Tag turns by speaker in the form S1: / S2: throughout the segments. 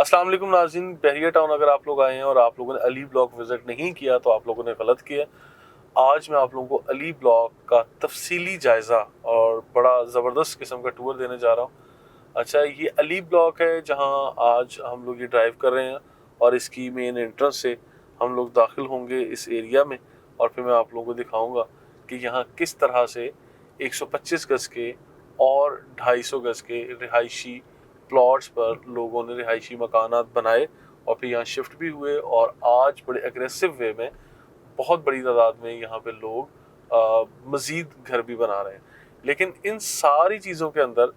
S1: अस्सलाम वालेकुम नाज़रीन, बहरिया टाउन अगर आप लोग आए हैं और आप लोगों ने अली ब्लॉक विज़िट नहीं किया तो आप लोगों ने गलत किया। आज मैं आप लोगों को अली ब्लॉक का तफसीली जायज़ा और बड़ा ज़बरदस्त किस्म का टूर देने जा रहा हूँ। अच्छा, ये अली ब्लॉक है जहाँ आज हम लोग ये ड्राइव कर रहे हैं और इसकी मेन एंट्रेंस से हम लोग दाखिल होंगे इस एरिया में और फिर मैं आप लोगों को दिखाऊंगा कि यहाँ किस तरह से 125 गज़ के और 250 गज़ के रिहायशी प्लॉट्स पर लोगों ने रिहायशी मकानात बनाए और फिर यहाँ शिफ्ट भी हुए और आज बड़े एग्रेसिव वे में बहुत बड़ी तादाद में यहाँ पे लोग मज़ीद घर भी बना रहे हैं। लेकिन इन सारी चीज़ों के अंदर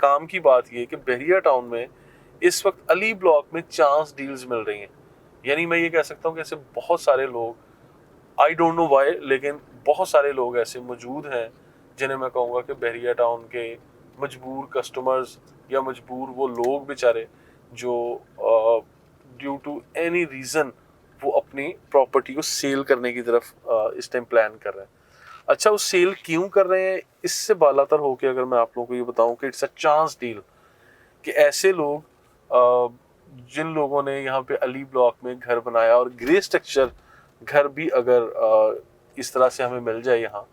S1: काम की बात ये है कि बहरिया टाउन में इस वक्त अली ब्लॉक में चांस डील्स मिल रही हैं। यानी मैं ये कह सकता हूँ कि ऐसे बहुत सारे लोग, आई डोंट नो वाई, लेकिन बहुत सारे लोग ऐसे मौजूद हैं जिन्हें मैं कहूँगा कि बहरिया टाउन के मजबूर कस्टमर्स या मजबूर वो लोग बेचारे जो ड्यू टू एनी रीज़न वो अपनी प्रॉपर्टी को सेल करने की तरफ इस टाइम प्लान कर रहे हैं। अच्छा, वो सेल क्यों कर रहे हैं, इससे बालातर होके अगर मैं आप लोगों को ये बताऊं कि इट्स अ चांस डील, कि ऐसे लोग जिन लोगों ने यहाँ पे अली ब्लॉक में घर बनाया और ग्रे स्ट्रक्चर घर भी अगर इस तरह से हमें मिल जाए यहाँ,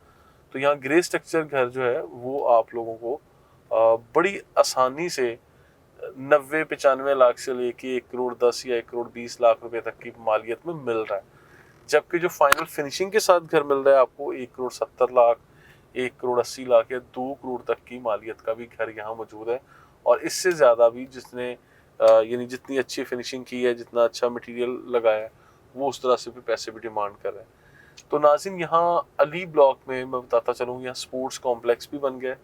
S1: तो यहाँ ग्रे स्ट्रक्चर घर जो है वो आप लोगों को बड़ी आसानी से 90-95 लाख से लेके 1 करोड़ 10 या 1 करोड़ 20 लाख रुपए तक की मालियत में मिल रहा है। जबकि जो फाइनल फिनिशिंग के साथ घर मिल रहा है आपको 1 करोड़ 70 लाख, 1 करोड़ 80 लाख या 2 करोड़ तक की मालियत का भी घर यहाँ मौजूद है। और इससे ज़्यादा भी जिसने यानी जितनी अच्छी फिनिशिंग की है, जितना अच्छा मटेरियल लगाया है, वो उस तरह से भी पैसे भी डिमांड कर रहे हैं। तो नाज़रीन, यहाँ अली ब्लॉक में मैं बताता चलूँ, यहाँ स्पोर्ट्स कॉम्प्लेक्स भी बन गए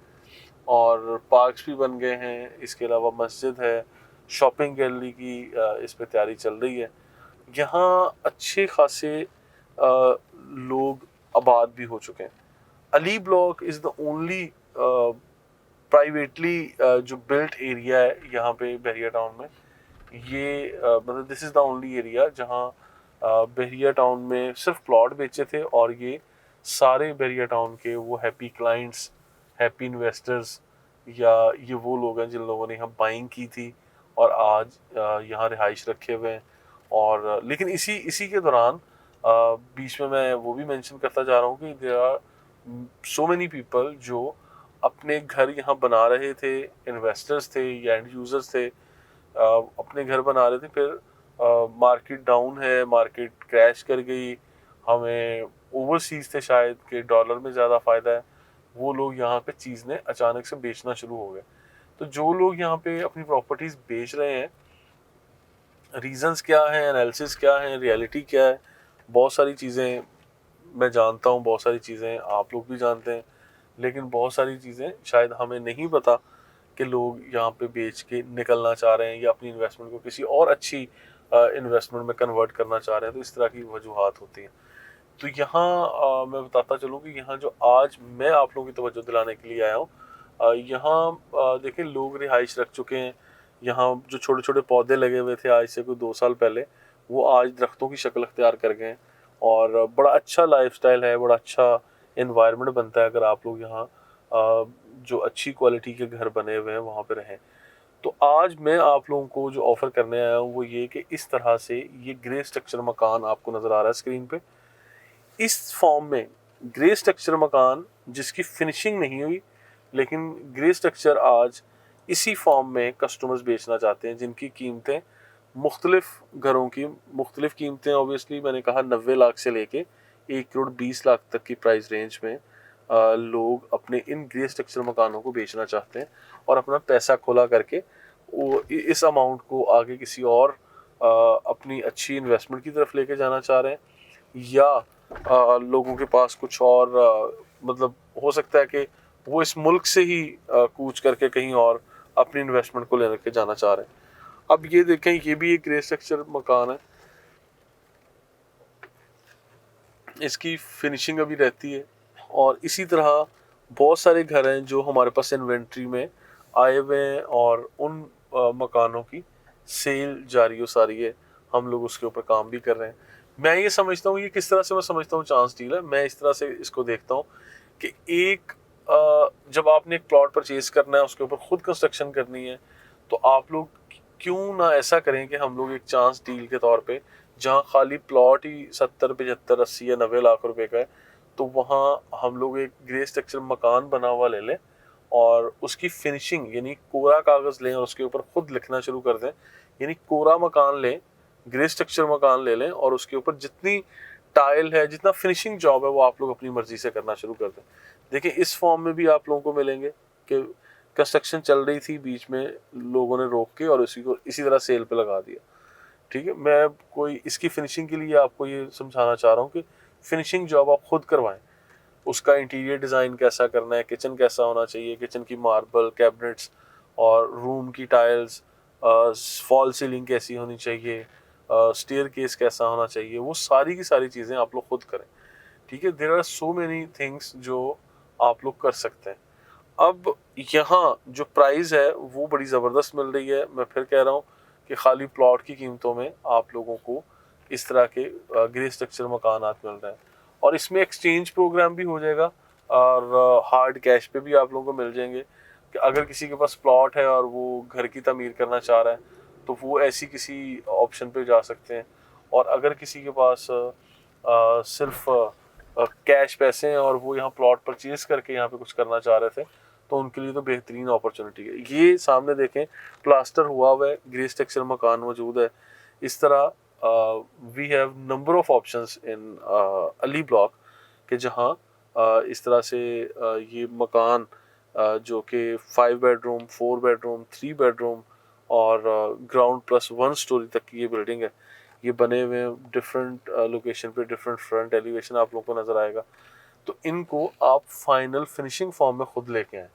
S1: और पार्क्स भी बन गए हैं। इसके अलावा मस्जिद है, शॉपिंग गैलरी की इस पे तैयारी चल रही है। यहाँ अच्छे खासे लोग आबाद भी हो चुके हैं। Ali block is the only privately जो बिल्ट एरिया है यहाँ पे बहरिया टाउन में। ये मतलब this is the only area जहाँ बहरिया टाउन में सिर्फ प्लॉट बेचे थे और ये सारे बहरिया टाउन के वो हैप्पी क्लाइंट्स, हैप्पी इन्वेस्टर्स या ये वो लोग हैं जिन लोगों ने यहाँ बाइंग की थी और आज यहाँ रिहाइश रखे हुए हैं। और लेकिन इसी इसी के दौरान बीच में मैं वो भी मेंशन करता जा रहा हूँ कि there are so many people जो अपने घर यहाँ बना रहे थे, इन्वेस्टर्स थे या एंड यूजर्स थे, अपने घर बना रहे थे, फिर मार्केट डाउन है, मार्केट क्रैश कर गई, हमें ओवरसीज थे शायद कि डॉलर में ज़्यादा फ़ायदा है, वो लोग यहाँ पे चीज़ ने अचानक से बेचना शुरू हो गए। तो जो लोग यहाँ पे अपनी प्रॉपर्टीज़ बेच रहे हैं, रीजंस क्या हैं, एनालिसिस क्या है, रियलिटी क्या है, बहुत सारी चीज़ें मैं जानता हूँ, बहुत सारी चीज़ें आप लोग भी जानते हैं, लेकिन बहुत सारी चीज़ें शायद हमें नहीं पता कि लोग यहाँ पे बेच के निकलना चाह रहे हैं या अपनी इन्वेस्टमेंट को किसी और अच्छी इन्वेस्टमेंट में कन्वर्ट करना चाह रहे हैं। तो इस तरह की वजूहात होती हैं। तो यहाँ मैं बताता चलूँ कि यहाँ जो आज मैं आप लोगों की तवज्जो दिलाने के लिए आया हूँ, यहाँ देखिए लोग रिहाइश रख चुके हैं। यहाँ जो छोटे छोटे पौधे लगे हुए थे आज से कोई 2 साल पहले, वो आज दरख्तों की शक्ल अख्तियार कर गए हैं और बड़ा अच्छा लाइफस्टाइल है, बड़ा अच्छा इन्वायरमेंट बनता है अगर आप लोग यहाँ जो अच्छी क्वालिटी के घर बने हुए हैं वहाँ पे रहें। तो आज मैं आप लोगों को जो ऑफ़र करने आया हूँ वो ये कि इस तरह से ये ग्रे स्ट्रक्चर मकान आपको नज़र आ रहा है स्क्रीन पे, इस फॉर्म में ग्रे स्ट्रक्चर मकान जिसकी फिनिशिंग नहीं हुई, लेकिन ग्रे स्ट्रक्चर आज इसी फॉर्म में कस्टमर्स बेचना चाहते हैं जिनकी कीमतें मुख्तलिफ घरों की मुख्तलिफ कीमतें, ऑब्वियसली मैंने कहा 90 लाख से लेके 1 करोड़ 20 लाख तक की प्राइस रेंज में लोग अपने इन ग्रे स्ट्रक्चर मकानों को बेचना चाहते हैं और अपना पैसा खोला करके वो इस अमाउंट को आगे किसी और अपनी अच्छी इन्वेस्टमेंट की तरफ लेके जाना चाह रहे हैं या लोगों के पास कुछ और मतलब हो सकता है कि वो इस मुल्क से ही कूच करके कहीं और अपनी इन्वेस्टमेंट को लेकर जाना चाह रहे हैं। अब ये देखें, ये भी एक ग्रे स्ट्रक्चर मकान है, इसकी फिनिशिंग अभी रहती है और इसी तरह बहुत सारे घर हैं जो हमारे पास इन्वेंट्री में आए हुए हैं और उन मकानों की सेल जारी हो सारी है, हम लोग उसके ऊपर काम भी कर रहे हैं। मैं ये समझता हूँ, ये किस तरह से मैं समझता हूँ चांस डील है, मैं इस तरह से इसको देखता हूँ कि एक जब आपने एक प्लॉट परचेज करना है, उसके ऊपर खुद कंस्ट्रक्शन करनी है, तो आप लोग क्यों ना ऐसा करें कि हम लोग एक चांस डील के तौर पे, जहाँ खाली प्लॉट ही 70, 75, 80 या 90 लाख रुपए का है, तो वहाँ हम लोग एक ग्रे स्ट्रक्चर मकान बना हुआ ले लें और उसकी फिनिशिंग यानी कोरा कागज़ लें और उसके ऊपर खुद लिखना शुरू कर दें। यानी कोरा मकान लें, ग्रे स्ट्रक्चर मकान ले लें और उसके ऊपर जितनी टाइल है, जितना फिनिशिंग जॉब है, वो आप लोग अपनी मर्जी से करना शुरू कर दें। देखिए इस फॉर्म में भी आप लोगों को मिलेंगे कि कंस्ट्रक्शन चल रही थी, बीच में लोगों ने रोक के और उसी को इसी तरह सेल पे लगा दिया। ठीक है, मैं कोई इसकी फिनिशिंग के लिए आपको ये समझाना चाह रहा हूँ कि फिनिशिंग जॉब आप खुद करवाएं। उसका इंटीरियर डिज़ाइन कैसा करना है, किचन कैसा होना चाहिए, किचन की मार्बल कैबिनेट्स और रूम की टाइल्स, फॉल सीलिंग कैसी होनी चाहिए, स्टेयर केस कैसा होना चाहिए, वो सारी की सारी चीज़ें आप लोग खुद करें। ठीक है, there are so many things जो आप लोग कर सकते हैं। अब यहाँ जो प्राइस है वो बड़ी ज़बरदस्त मिल रही है। मैं फिर कह रहा हूँ कि खाली प्लॉट की कीमतों में आप लोगों को इस तरह के ग्रे स्ट्रक्चर मकानात मिल रहे हैं और इसमें एक्सचेंज प्रोग्राम भी हो जाएगा और हार्ड कैश पे भी आप लोगों को मिल जाएंगे कि अगर किसी के पास प्लॉट है और वो घर की तमीर करना चाह रहा है तो वो ऐसी किसी ऑप्शन पे जा सकते हैं। और अगर किसी के पास सिर्फ कैश पैसे हैं और वो यहाँ प्लॉट परचेज करके यहाँ पे कुछ करना चाह रहे थे तो उनके लिए तो बेहतरीन अपॉर्चुनिटी है। ये सामने देखें, प्लास्टर हुआ हुआ है, ग्रे स्ट्रक्चर मकान मौजूद है। इस तरह we have number of options in Ali block के जहाँ इस तरह से ये मकान जो कि 5 बेडरूम, 4 बेडरूम, 3 बेडरूम और ग्राउंड प्लस 1 स्टोरी तक की ये बिल्डिंग है। ये बने हुए हैं डिफरेंट लोकेशन पे, डिफरेंट फ्रंट एलिवेशन आप लोगों को नज़र आएगा। तो इनको आप फाइनल फिनिशिंग फॉर्म में खुद लेके आएँ,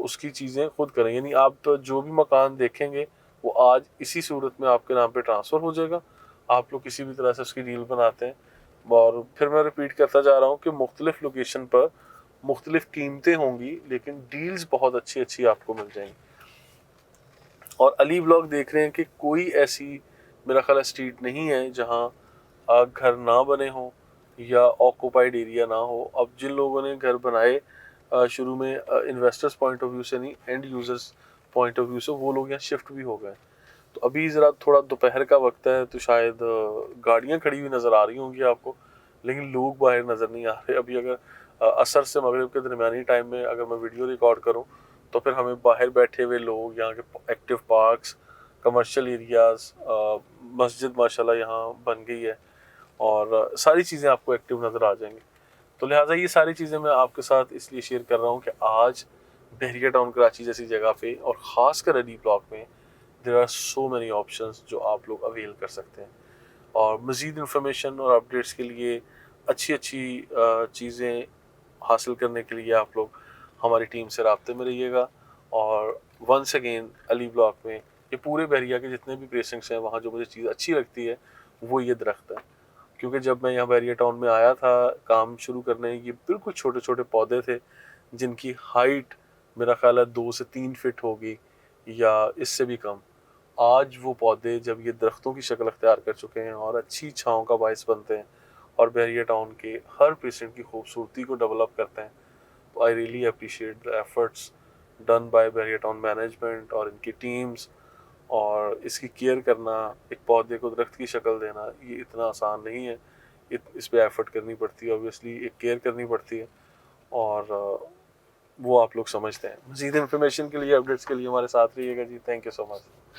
S1: उसकी चीज़ें खुद करें। यानी आप तो जो भी मकान देखेंगे वो आज इसी सूरत में आपके नाम पे ट्रांसफ़र हो जाएगा। आप लोग किसी भी तरह से उसकी डील बनाते हैं और फिर मैं रिपीट करता जा रहा हूँ कि मुख्तलिफ लोकेशन पर मुख्तलिफ कीमतें होंगी लेकिन डील्स बहुत अच्छी अच्छी आपको मिल जाएंगी। और अली ब्लॉक देख रहे हैं कि कोई ऐसी मेरा ख्याल स्ट्रीट नहीं है जहाँ घर ना बने हों या ऑक्यूपाइड एरिया ना हो। अब जिन लोगों ने घर बनाए शुरू में इन्वेस्टर्स पॉइंट ऑफ व्यू से नहीं, and users point of view से, वो लोग यहाँ शिफ्ट भी हो गए। तो अभी ज़रा थोड़ा दोपहर का वक्त है तो शायद गाड़ियाँ खड़ी हुई नज़र आ रही होंगी आपको, लेकिन लोग बाहर नज़र नहीं आ रहे। अभी अगर असर से मगरिब के दरमियानी टाइम में अगर मैं वीडियो रिकॉर्ड करूँ तो फिर हमें बाहर बैठे हुए लोग, यहाँ के एक्टिव पार्क्स, कमर्शियल एरियाज़, मस्जिद माशाल्लाह यहाँ बन गई है और सारी चीज़ें आपको एक्टिव नज़र आ जाएंगी। तो लिहाजा ये सारी चीज़ें मैं आपके साथ इसलिए शेयर कर रहा हूँ कि आज बहरिया टाउन कराची जैसी जगह पे और ख़ासकर अली ब्लॉक में there are so many options जो आप लोग अवेल कर सकते हैं। और मज़ीद इन्फॉर्मेशन और अपडेट्स के लिए, अच्छी अच्छी चीज़ें हासिल करने के लिए आप लोग हमारी टीम से राब्ते में रहिएगा। और वंस अगेन अली ब्लॉक में ये पूरे बहरिया के जितने भी प्रेसिंग्स हैं वहाँ जो मुझे चीज़ अच्छी लगती है वो ये दरख्त है। क्योंकि जब मैं यहाँ बहरिया टाउन में आया था काम शुरू करने, ये बिल्कुल छोटे छोटे पौधे थे जिनकी हाइट मेरा ख्याल है 2 से 3 फीट होगी या इससे भी कम। आज वो पौधे जब ये दरख्तों की शक्ल अख्तियार कर चुके हैं और अच्छी छाँव का बायस बनते हैं और बहरिया टाउन के हर पेशेंट की खूबसूरती को डेवलप करते हैं, तो I really appreciate the efforts done by Bahria town management और इनकी टीम्स। और इसकी केयर करना, एक पौधे को दरख्त की शक्ल देना, ये इतना आसान नहीं है। इस पे एफर्ट करनी पड़ती है, ऑब्वियसली एक केयर करनी पड़ती है और वो आप लोग समझते हैं। मज़ीद इन्फॉर्मेशन के लिए, अपडेट्स के लिए हमारे साथ रहिएगा जी। Thank you so much.